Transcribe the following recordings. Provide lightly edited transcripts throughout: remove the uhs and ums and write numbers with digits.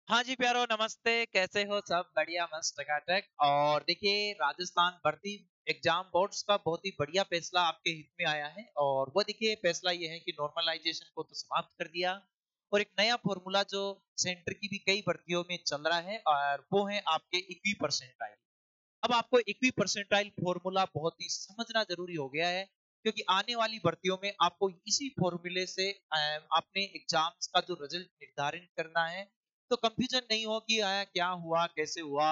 हाँ जी प्यारो, नमस्ते। कैसे हो? सब बढ़िया, मस्त टकाटक। और देखिए, राजस्थान भर्ती एग्जाम बोर्ड्स का बहुत ही बढ़िया फैसला आपके हित में आया है। और वो देखिए, फैसला ये है कि नॉर्मलाइजेशन को तो समाप्त कर दिया और एक नया फॉर्मूला जो सेंटर की भी कई भर्तियों में चल रहा है, और वो है आपके इक्वी परसेंटाइल। अब आपको इक्वी परसेंटाइल फॉर्मूला बहुत ही समझना जरूरी हो गया है, क्योंकि आने वाली भर्तियों में आपको इसी फॉर्मूले से अपने एग्जाम्स का जो रिजल्ट निर्धारित करना है। तो कंफ्यूजन नहीं हो कि क्या हुआ, कैसे हुआ,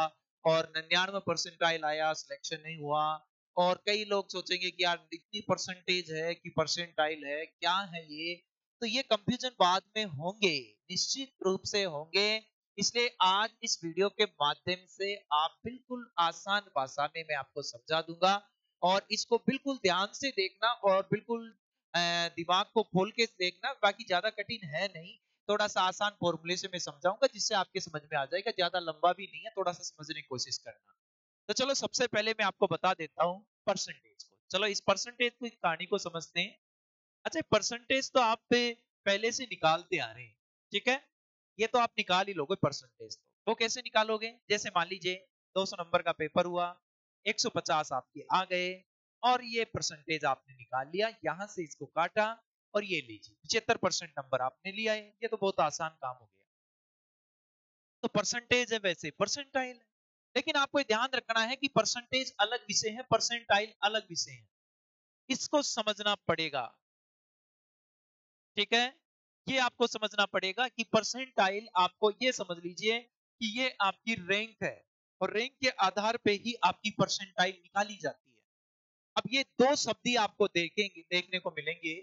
और 99 परसेंटाइल आया, सिलेक्शन नहीं हुआ। और कई लोग सोचेंगे कि यार इतनी परसेंटेज है कि परसेंटाइल है, क्या है ये। तो ये कंफ्यूजन बाद में होंगे, निश्चित रूप से होंगे। इसलिए आज इस वीडियो के माध्यम से आप बिल्कुल आसान भाषा में मैं आपको समझा दूंगा, और इसको बिल्कुल ध्यान से देखना और बिल्कुल दिमाग को खोल के देखना। बाकी ज्यादा कठिन है नहीं, थोड़ा सा आसान फॉर्मूले से मैं समझाऊंगा जिससे आपके समझ में आ जाएगा। ज्यादा लंबा भी नहीं है, थोड़ा सा समझने की कोशिश करना। तो चलो, सबसे पहले मैं आपको बता देता हूँ परसेंटेज को। चलो, इस परसेंटेज की कहानी को समझते हैं। अच्छा, परसेंटेज तो आप पहले से निकालते आ रहे हैं, ठीक है। ये तो आप निकाल ही लोगे परसेंटेज। तो वो कैसे निकालोगे? जैसे मान लीजिए 200 नंबर का पेपर हुआ, 150 आपके आ गए, और ये परसेंटेज आपने निकाल लिया, यहां से इसको काटा, और ये लीजिए 75% नंबर आपने लिया है। ये तो बहुत आसान काम हो गया। तो परसेंटेज है, वैसे परसेंटाइल है। लेकिन आपको ध्यान रखना है कि परसेंटेज अलग विषय है, परसेंटाइल अलग विषय है। इसको समझना पड़ेगा, ठीक है। ये आपको समझना पड़ेगा कि परसेंटाइल, आपको ये समझ लीजिए कि ये आपकी रैंक है, और रैंक के आधार पे ही आपकी परसेंटाइल निकाली जाती है। अब ये दो शब्द ही आपको देखेंगे, देखने को मिलेंगे।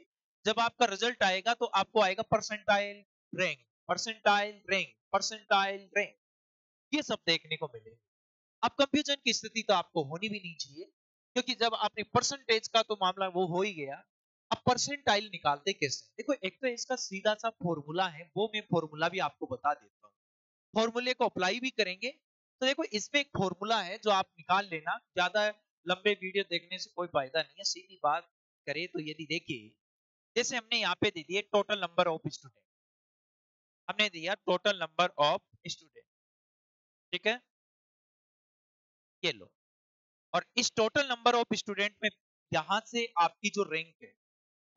जब आपका रिजल्ट आएगा तो आपको आएगा percentile rank, percentile rank, percentile rank, ये सब देखने को मिलेंगे। अब कंफ्यूजन की स्थिति तो आपको होनी भी नहीं चाहिए, क्योंकि जब आपने परसेंटेज का तो मामला वो हो ही गया। अब परसेंटाइल निकालते कैसे? देखो, एक तो इसका सीधा सा फॉर्मूला है, वो मैं फॉर्मूला भी आपको बता देता हूँ। फॉर्मूले को अप्लाई भी करेंगे। तो देखो, इसमें एक फॉर्मूला है जो आप निकाल लेना। ज्यादा लंबे वीडियो देखने से कोई फायदा नहीं है, सीधी बात करें तो। यदि देखिए, जैसे हमने यहाँ पे दे दिए टोटल नंबर ऑफ स्टूडेंट, हमने दिया टोटल नंबर ऑफ स्टूडेंट, ठीक है। ये लो, और इस टोटल नंबर ऑफ स्टूडेंट में यहां से आपकी जो रैंक है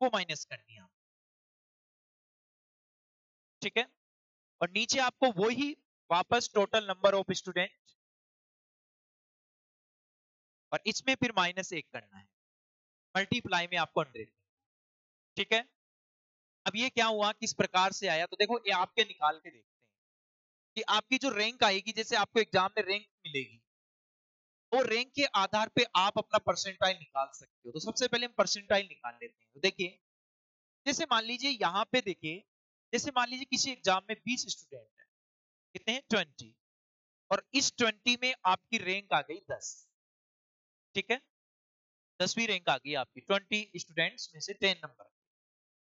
वो माइनस करनी है, ठीक है। और नीचे आपको वही वापस टोटल नंबर ऑफ स्टूडेंट, और इसमें फिर -1 करना है। मल्टीप्लाई में आपको 100, ठीक है। अब ये क्या हुआ, किस प्रकार से आया? तो देखो, ये आपके निकाल के देखते हैं कि आपकी जो रैंक आएगी, जैसे आपको एग्जाम में रैंक मिलेगी, वो रैंक के आधार पे आप अपना परसेंटाइल निकाल सकते हो। तो सबसे पहले हम परसेंटाइल निकाल लेते हैं। तो देखिए, जैसे मान लीजिए यहाँ पे देखिए, जैसे मान लीजिए किसी एग्जाम में 20 स्टूडेंट है, कितने हैं? 20। और इस 20 में आपकी रैंक आ गई 10, ठीक है। 10वीं रैंक आ गई आपकी 20 स्टूडेंट्स में से 10 नंबर।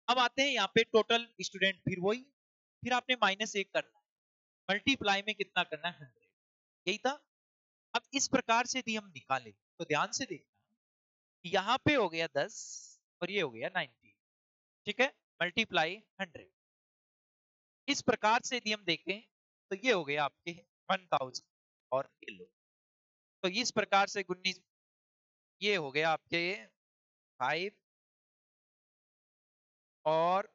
अब आते हैं यहाँ पे टोटल स्टूडेंट, फिर वही, फिर आपने -1 करना है, मल्टीप्लाई में कितना करना है? 100। यही था। अब इस प्रकार से यदि हम निकालें तो ध्यान से देखना, यहाँ पे हो गया 10 और ये हो गया 90, ठीक है। मल्टीप्लाई 100। इस प्रकार से यदि हम देखें तो ये हो गया आपके 1000, और ये लो। तो इस प्रकार से 19, ये हो गया आपके 5। और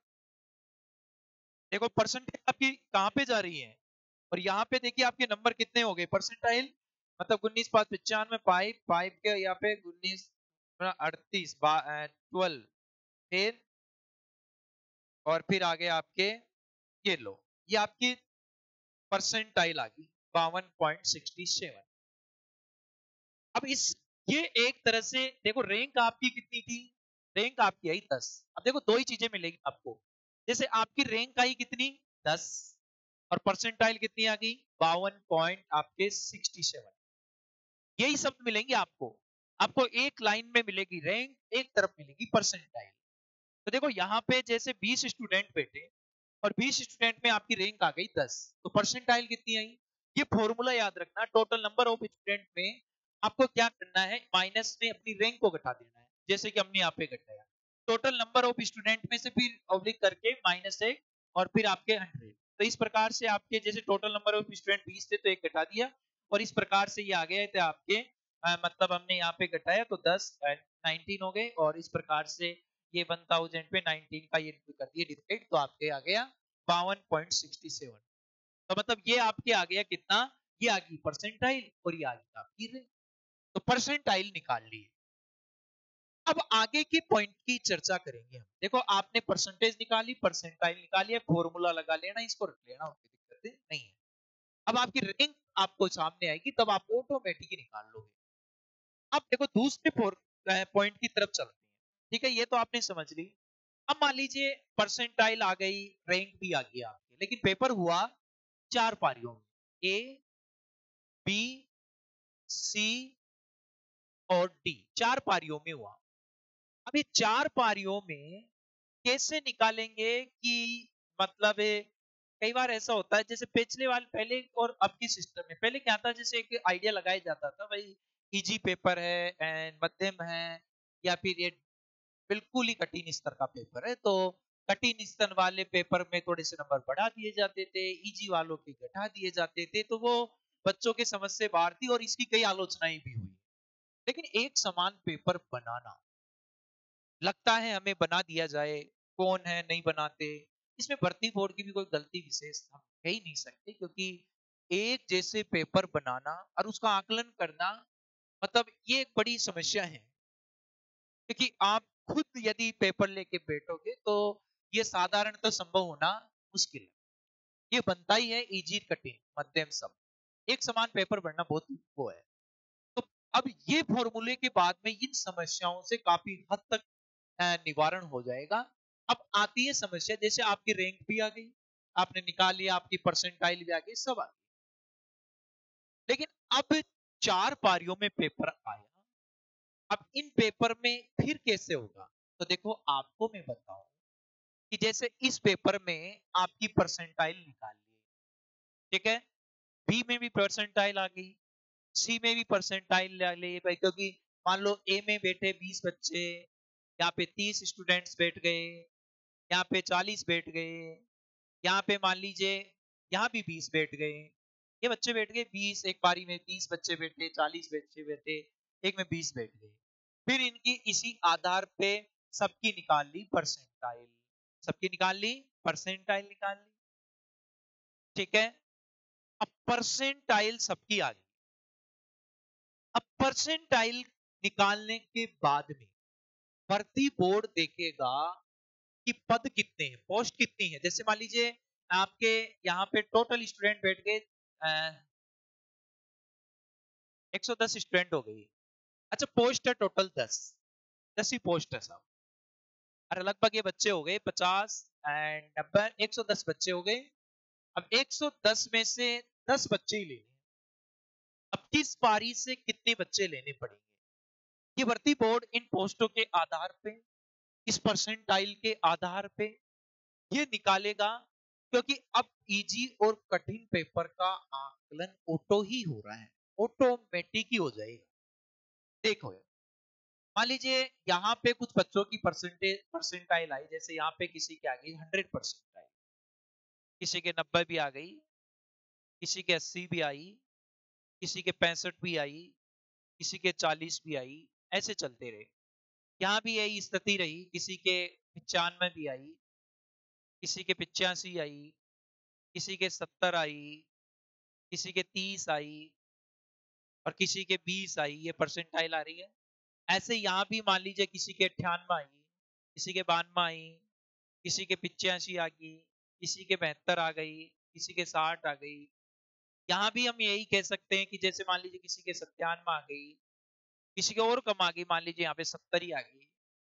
देखो, परसेंटेज आपकी कहां पे जा रही है, और यहाँ पे देखिए आपके नंबर कितने हो गए परसेंटाइल। मतलब 19 5 95, 5 5 के यहाँ पे 19 38 12, फिर और फिर आगे आपके, ये लो, ये आपकी परसेंटाइल आ गई 52.67। अब इस, ये एक तरह से देखो, रैंक आपकी कितनी थी? रैंक आपकी आई 10। अब देखो, दो ही चीजें मिलेगी आपको। जैसे आपकी रैंक आई कितनी? 10, और परसेंटाइल कितनी आ गई? 52 पॉइंट आपके 67। यही सब मिलेंगे आपको। आपको एक लाइन में मिलेगी रैंक, एक तरफ मिलेगी परसेंटाइल। तो देखो, यहाँ पे जैसे 20 स्टूडेंट बैठे, और 20 स्टूडेंट में आपकी रैंक आ गई 10, तो परसेंटाइल कितनी आई? ये फॉर्मूला याद रखना, टोटल नंबर ऑफ स्टूडेंट में आपको क्या करना है? माइनस में अपनी रैंक को घटा देना है, जैसे कि हमने यहाँ पे घटाया। टोटल नंबर ऑफ स्टूडेंट में से फिर ऑब्लिक करके -1, और फिर आपके 100। तो इस प्रकार से आपके जैसे टोटल नंबर ऑफ स्टूडेंट 20 थे तो एक घटा दिया, और इस प्रकार से ये आ गए थे आपके मतलब हमने यहाँ पे घटाया तो 10 19 हो गए, और इस प्रकार से ये 1000 पे 19 का ये कर दिए डिवाइड, तो आपके आ गया 52.67। तो मतलब ये आपके आ गया कितना, ये आ गई परसेंटाइल और ये आ गई आपकी रैंक। तो परसेंटाइल निकाल लिए। अब आगे की पॉइंट की चर्चा करेंगे हम। देखो आपने परसेंटेज निकाली, परसेंटाइल निकाली, फॉर्मूला लगा लेना, इसको रख लेना, कोई दिक्कत नहीं है। अब आपकी रैंक आपको सामने आएगी, तब आप ऑटोमेटिकली निकाल लोगे। अब देखो दूसरे पॉइंट की तरफ चलते हैं। ठीक है, ये तो आपने समझ ली। अब मान लीजिए परसेंटाइल आ गई, रैंक भी आ गई आपकी, लेकिन पेपर हुआ 4 पारियों में, ए बी सी और डी, 4 पारियों में हुआ। अब ये 4 पारियों में कैसे निकालेंगे कि मतलब कई बार ऐसा होता है, जैसे पिछले वाले पहले और अब की सिस्टम में पहले क्या था, जैसे एक आइडिया लगाया जाता था भाई इजी पेपर है एंड मध्यम है, या फिर ये बिल्कुल ही कठिन स्तर का पेपर है, तो कठिन स्तर वाले पेपर में थोड़े से नंबर बढ़ा दिए जाते थे, इजी वालों के घटा दिए जाते थे, तो वो बच्चों के समझ से बाहर थी, और इसकी कई आलोचनाएं भी हुई। लेकिन एक समान पेपर बनाना, लगता है हमें बना दिया जाए, कौन है नहीं बनाते, इसमें भर्ती बोर्ड की भी कोई गलती विशेष हम कह ही नहीं सकते, क्योंकि एक जैसे पेपर बनाना और उसका आकलन करना, मतलब ये एक बड़ी समस्या है। क्योंकि आप खुद यदि पेपर लेके बैठोगे तो ये साधारणतः संभव होना मुश्किल है। ये बनता ही है इजी कठिन मध्यम सब, एक समान पेपर बनना बहुत वो है। तो अब ये फॉर्मूले के बाद में इन समस्याओं से काफी हद तक निवारण हो जाएगा। अब आती है समस्या, जैसे आपकी रैंक भी आ गई, आपने निकाल लिया, आपकी परसेंटाइल भी आ गई, सब आ गई, लेकिन अब 4 पारियों में पेपर आया। अब इन पेपर में फिर कैसे होगा, तो देखो आपको मैं बताऊं कि जैसे इस पेपर में आपकी परसेंटाइल निकाल ली, ठीक है, बी में भी परसेंटाइल आ गई, सी में भी परसेंटाइल ले ले भाई, क्योंकि मान लो ए में बैठे 20 बच्चे, यहाँ पे 30 स्टूडेंट्स बैठ गए, यहाँ पे 40 बैठ गए, यहाँ पे मान लीजिए यहाँ भी 20 बैठ गए, ये बच्चे बैठ गए 20, एक बारी में 30 बच्चे बैठे, 40 बच्चे बैठे, एक में 20 बैठ गए। फिर इनकी इसी आधार पे सबकी निकाल ली परसेंटाइल, सबकी निकाल ली परसेंटाइल निकाल ली, ठीक है। अब परसेंटाइल सबकी आ गई। अब परसेंटाइल निकालने के बाद में भर्ती बोर्ड देखेगा कि पद कितने हैं, पोस्ट कितनी है। जैसे मान लीजिए आपके यहाँ पे टोटल स्टूडेंट बैठ गए 110 स्टूडेंट हो गई, अच्छा पोस्ट है टोटल 10 ही पोस्ट है सब, अरे लगभग ये बच्चे हो गए 50 एंड 90, 110 बच्चे हो गए। अब 110 में से 10 बच्चे ही लेने, अब किस पारी से कितने बच्चे लेने पड़ेंगे, ये भर्ती बोर्ड इन पोस्टों के आधार पे, इस परसेंटाइल के आधार पे ये निकालेगा। क्योंकि अब इजी और कठिन पेपर का आकलन ऑटो ही हो रहा है, ऑटोमेटिक ही हो जाएगा। देखो मान लीजिए यहाँ पे कुछ बच्चों की परसेंटाइल आई, जैसे यहाँ पे किसी की आ गई 100% आई, किसी के 90 भी आ गई, किसी के 80 भी आई, किसी के 65 भी आई, किसी के 40 भी आई, ऐसे चलते रहे। यहाँ भी यही स्थिति रही, किसी के 95 भी आई, किसी के 85 आई, किसी के 70 आई, किसी के 30 आई, और किसी के 20 आई, ये परसेंटाइल आ रही है। ऐसे यहाँ भी मान लीजिए किसी के 98 आई, किसी के 92 आई, किसी के 85 आ गई, किसी के 72 आ गई, किसी के 60 आ गई। यहाँ भी हम यही कह सकते हैं कि जैसे मान लीजिए किसी के 97 आ गई, किसी के और कम आ गई, मान लीजिए यहाँ पे 70 ही आ गई,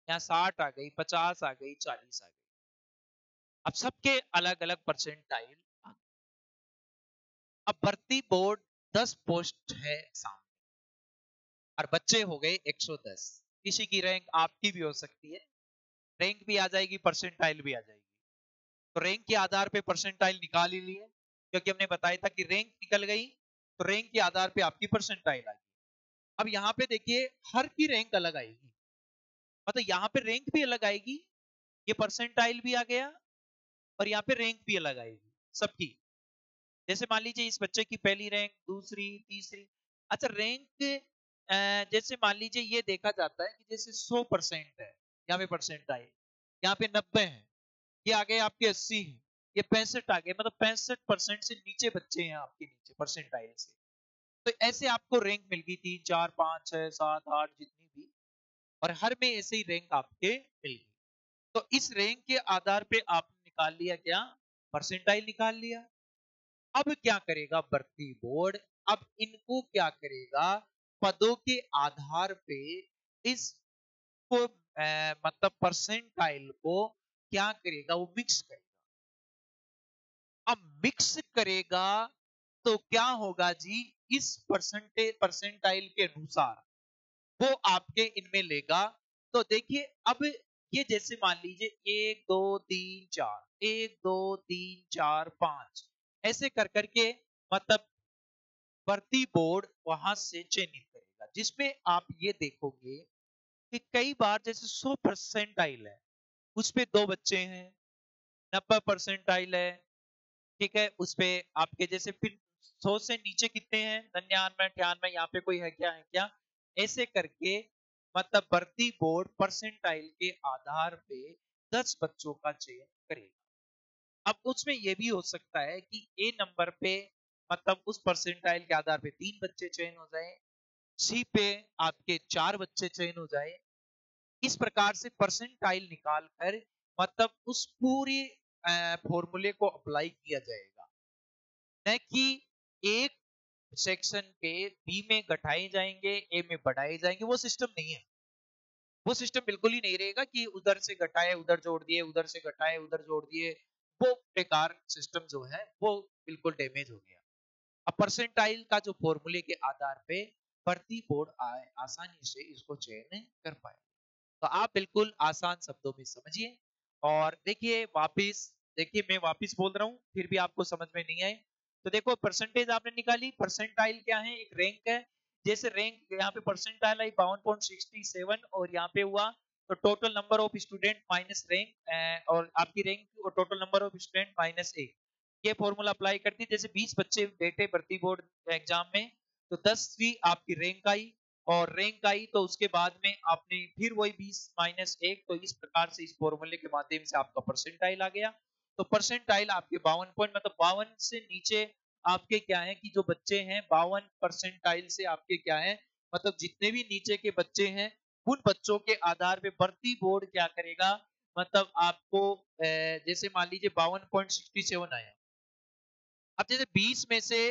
यहाँ 60 आ गई, 50 आ गई, 40 आ गई। अब सबके अलग अलग परसेंटाइल। अब भर्ती बोर्ड 10 पोस्ट है सामने और बच्चे हो गए 110, किसी की रैंक आपकी भी हो सकती है, रैंक भी आ जाएगी, परसेंटाइल भी आ जाएगी। तो रैंक के आधार पे परसेंटाइल निकाल ही लिए, क्योंकि हमने बताया था कि रैंक निकल गई तो रैंक के आधार पे आपकी परसेंटाइल आएगी। अब यहाँ पे देखिए हर की रैंक अलग आएगी, मतलब यहाँ पे रैंक भी अलग आएगी, ये परसेंटाइल भी आ गया और यहाँ पे रैंक भी अलग आएगी, सबकी। जैसे मान लीजिए इस बच्चे की पहली रैंक, दूसरी, तीसरी। अच्छा रैंक जैसे मान लीजिए ये देखा जाता है कि जैसे 100% है, यहाँ पे परसेंट आए, यहाँ पे 90 है, ये आ गए आपके 80 है, ये 65 आ गए, मतलब 65% से नीचे बच्चे हैं आपके नीचे परसेंटाइल से। तो ऐसे आपको रैंक मिल गई 3, 4, 5, 6, 7, 8 जितनी भी, और हर में ऐसे ही रैंक आपके मिल गई। तो इस रैंक के आधार पे आपने निकाल लिया क्या, परसेंटाइल निकाल लिया। अब क्या करेगा भर्ती बोर्ड, अब इनको क्या करेगा, पदों के आधार पे इसको मतलब परसेंटाइल को क्या करेगा, वो मिक्स करेगा। अब मिक्स करेगा तो क्या होगा जी, इस परसेंटाइल के अनुसार वो आपके इनमें लेगा। तो देखिए अब ये जैसे मान लीजिए 1 2 3 4, 1 2 3 4 5, ऐसे कर करके मतलब भर्ती बोर्ड वहां से चयनित करेगा, जिसमें आप ये देखोगे कि कई बार जैसे 100 परसेंटाइल है, उसपे 2 बच्चे हैं, 90 परसेंटाइल है, ठीक है, उसपे आपके जैसे फिर 100 से नीचे कितने हैं, 99 98, यहाँ पे कोई है क्या, ऐसे करके मतलब भर्ती बोर्ड परसेंटाइल के आधार पे 10 बच्चों का चयन करेगा। अब उसमें यह भी हो सकता है कि ए नंबर पे मतलब उस परसेंटाइल के आधार पे 3 बच्चे चयन हो जाए, सी पे आपके 4 बच्चे चयन हो जाए। इस प्रकार से परसेंटाइल निकाल कर मतलब उस पूरी फॉर्मूले को अप्लाई किया जाएगा, न कि एक सेक्शन के बी में घटाए जाएंगे, ए में बढ़ाए जाएंगे, वो सिस्टम नहीं है। वो सिस्टम बिल्कुल ही नहीं रहेगा कि उधर से घटाए उधर जोड़ दिए, उधर से घटाए उधर जोड़ दिए। वो बेकार सिस्टम जो है वो बिल्कुल डैमेज हो गया। अब परसेंटाइल का जो फॉर्मूले के आधार पे भर्ती बोर्ड आसानी से इसको चयन कर पाए। तो आप बिल्कुल आसान शब्दों में समझिए। और देखिए वापिस, देखिए मैं वापिस बोल रहा हूं फिर भी आपको समझ में नहीं आए तो देखो, परसेंटेज आपने निकाली, परसेंटाइल क्या है, एक रैंक है। जैसे रैंक यहाँ पे परसेंटाइल आई 52.67 और यहाँ पे हुआ तो total number of student minus rank, और आपकी रैंक और total number of student minus A. ये फॉर्मूला अप्लाई करती, जैसे 20 बच्चे बैठे भर्ती बोर्ड एग्जाम में, तो 10वीं आपकी रैंक आई, और रैंक आई तो उसके बाद में आपने फिर वही 20 माइनस 1, तो इस प्रकार से इस फॉर्मूले के माध्यम से आपका परसेंटाइल आ गया। तो परसेंटाइल आपके 52 पॉइंट, मतलब 52 से नीचे आपके क्या है कि जो बच्चे हैं 52 परसेंटाइल से आपके क्या है, मतलब जितने भी नीचे के बच्चे हैं उन बच्चों के आधार पे भर्ती बोर्ड क्या करेगा, मतलब आपको जैसे मान लीजिए 52.67 आया। अब जैसे 20 में से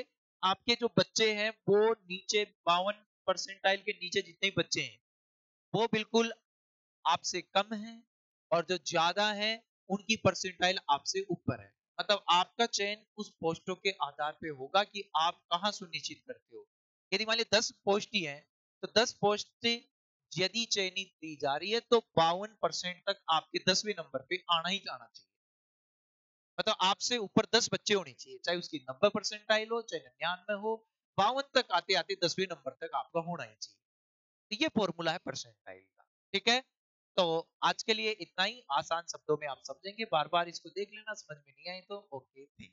आपके जो बच्चे हैं वो नीचे 52 परसेंटाइल के नीचे जितने भी बच्चे हैं वो बिल्कुल आपसे कम है, और जो ज्यादा है उनकी परसेंटाइल आपसे ऊपर है। मतलब आपका चयन उस पोस्टों के आधार पे होगा कि आप कहां सुनिश्चित करते हो। यदि मान लीजिए 10 पोस्ट ही है तो 10 पोस्ट से यदि चयनित की जा रही है तो 52% तक आपके 10वें नंबर पे आना ही आना चाहिए। मतलब आपसे ऊपर 10 बच्चे होने चाहिए, चाहे उसकी 90 परसेंटाइल हो चाहे 99 हो, 52 तक आते आते 10वें नंबर तक आपका होना ही चाहिए। तो ये फॉर्मूला है परसेंटाइल का, ठीक है। तो आज के लिए इतना ही, आसान शब्दों में आप समझेंगे, बार बार इसको देख लेना, समझ में नहीं आए तो ओके थैंक